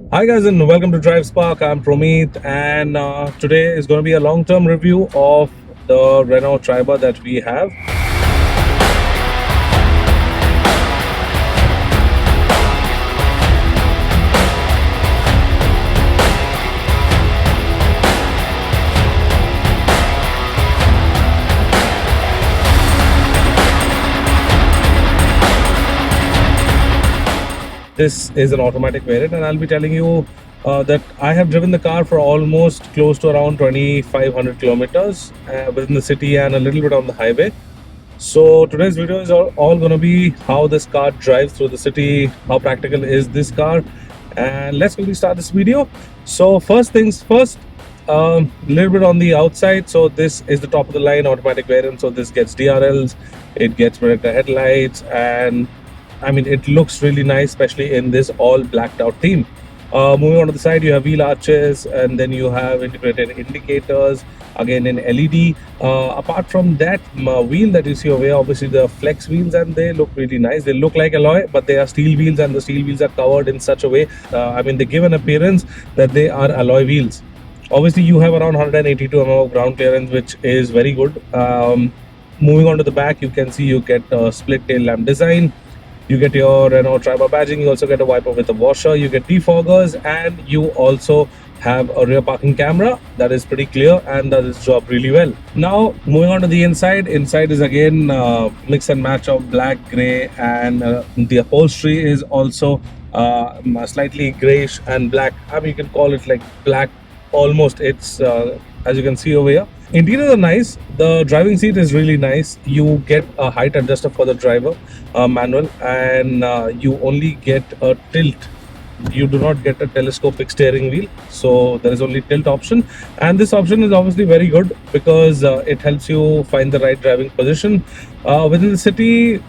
Hi guys and welcome to Drive Spark. I'm Promeet and today is going to be a long-term review of the Renault Triber that we have. This is an automatic variant and I'll be telling you that I have driven the car for almost close to around 2500 kilometers within the city and a little bit on the highway. So today's video is all going to be how this car drives through the city, how practical is this car, and let's quickly start this video. So first things first, a little bit on the outside. So this is the top of the line automatic variant. So this gets DRLs, it gets projector headlights, and I mean it looks really nice, especially in this all blacked out theme. Moving on to the side, you have wheel arches and then you have integrated indicators again in LED. Apart from that, wheel that you see over here, obviously the flex wheels, and they look really nice. They look like alloy, but they are steel wheels, and the steel wheels are covered in such a way, I mean they give an appearance that they are alloy wheels. Obviously you have around 182 mm of ground clearance, which is very good. Moving on to the back, you can see you get a split tail lamp design. You get your Renault Triber badging. You also get a wiper with a washer. You get defoggers, and you also have a rear parking camera that is pretty clear and does its job really well. Now, moving on to the inside. Inside is again mix and match of black, grey, and the upholstery is also slightly greyish and black. I mean, you can call it like black almost. It's as you can see over here. Interiors are nice. The driving seat is really nice. You get a height adjuster for the driver, manual, and you only get a tilt. You do not get a telescopic steering wheel, so there is only tilt option, and this option is obviously very good because it helps you find the right driving position within the city.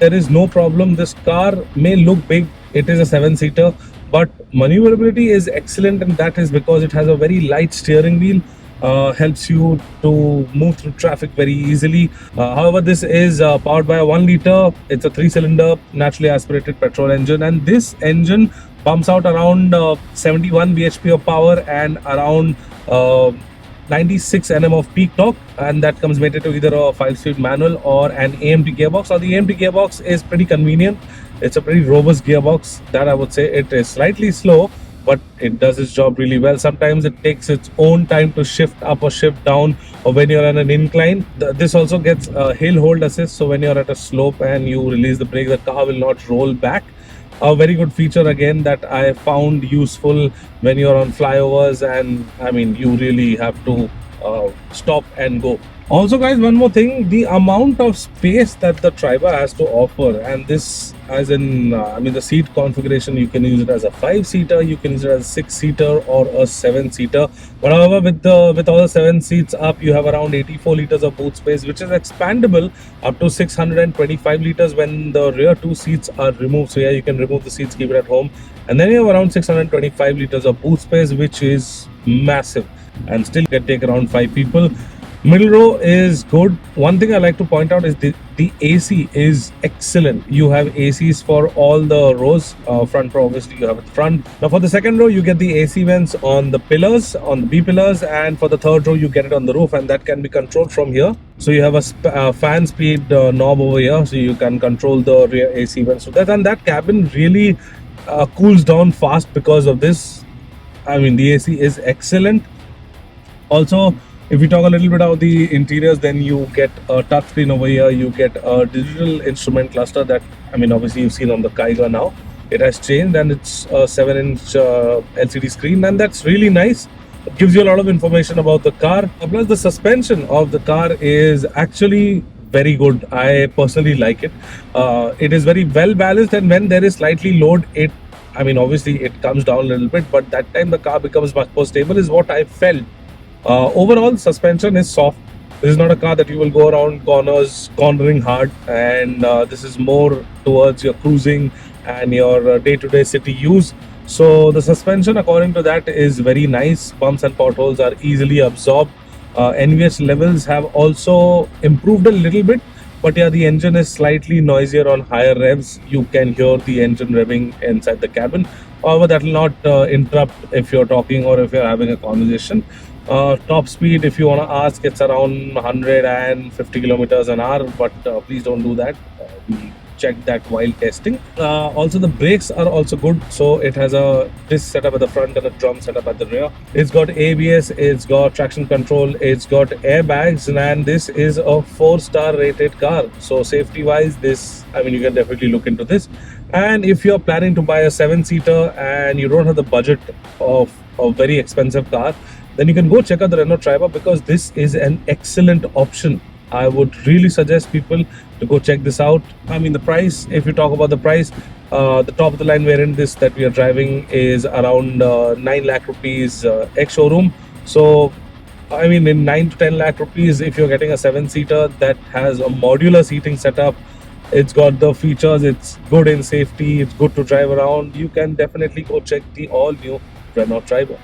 There is no problem. This car may look big. It is a 7-seater, but maneuverability is excellent, and that is because it has a very light steering wheel. Helps you to move through traffic very easily. However, this is powered by a 1 liter. It's a 3-cylinder naturally aspirated petrol engine, and this engine pumps out around 71 bhp of power and around 96 Nm of peak torque, and that comes mated to either a 5-speed manual or an AMT gearbox. Now the AMT gearbox is pretty convenient. It's a pretty robust gearbox that I would say. It is slightly slow, but it does its job really well. Sometimes it takes its own time to shift up or shift down, or when you're on an incline. This also gets a hill hold assist, so when you're at a slope and you release the brake, the car will not roll back. A very good feature again that I found useful when you're on flyovers, and I mean you really have to stop and go. Also guys, one more thing, the amount of space that the Triber has to offer, and this as in I mean the seat configuration, you can use it as a 5-seater, you can use it as a 6-seater or a 7-seater. But however, with all the 7 seats up, you have around 84 liters of boot space, which is expandable up to 625 liters when the rear 2 seats are removed. So yeah, you can remove the seats, keep it at home, and then you have around 625 liters of boot space, which is massive, and still can take around 5 people. Middle row is good. One thing I like to point out is the AC is excellent. You have ACs for all the rows. Front row, obviously you have at the front. Now for the second row, you get the AC vents on the pillars, on the B pillars, and for the third row, you get it on the roof, and that can be controlled from here. So you have a fan speed knob over here, so you can control the rear AC vents. So that cabin really cools down fast because of this. I mean the AC is excellent. Also, if we talk a little bit about the interiors, then you get a touchscreen over here. You get a digital instrument cluster that, I mean, obviously you've seen on the Kaiga now. It has changed, and it's a 7-inch LCD screen, and that's really nice. It gives you a lot of information about the car. Plus, the suspension of the car is actually very good. I personally like it. It is very well balanced, and when there is slightly load, I mean, obviously it comes down a little bit, but that time the car becomes much more stable, is what I felt. Overall, suspension is soft. This is not a car that you will go around cornering hard, and this is more towards your cruising and your day-to-day city use. So the suspension, according to that, is very nice. Bumps and potholes are easily absorbed. NVH levels have also improved a little bit, but yeah, the engine is slightly noisier on higher revs. You can hear the engine revving inside the cabin. However, that will not interrupt if you're talking or if you're having a conversation. Top speed, if you want to ask, it's around 150 kilometers an hour, but please don't do that. We checked that while testing. Also, the brakes are also good. So it has a disc setup at the front and a drum setup at the rear. It's got ABS, it's got traction control, it's got airbags, and this is a 4-star rated car. So safety wise, this, I mean, you can definitely look into this. And if you're planning to buy a 7-seater and you don't have the budget of a very expensive car, then you can go check out the Renault Triber, because this is an excellent option. I would really suggest people to go check this out. I mean, the price, if you talk about the price, the top of the line variant this that we are driving is around 9 lakh rupees ex showroom. So I mean, in 9 to 10 lakh rupees, if you're getting a 7-seater that has a modular seating setup, it's got the features, it's good in safety, it's good to drive around, you can definitely go check the all new Renault Triber.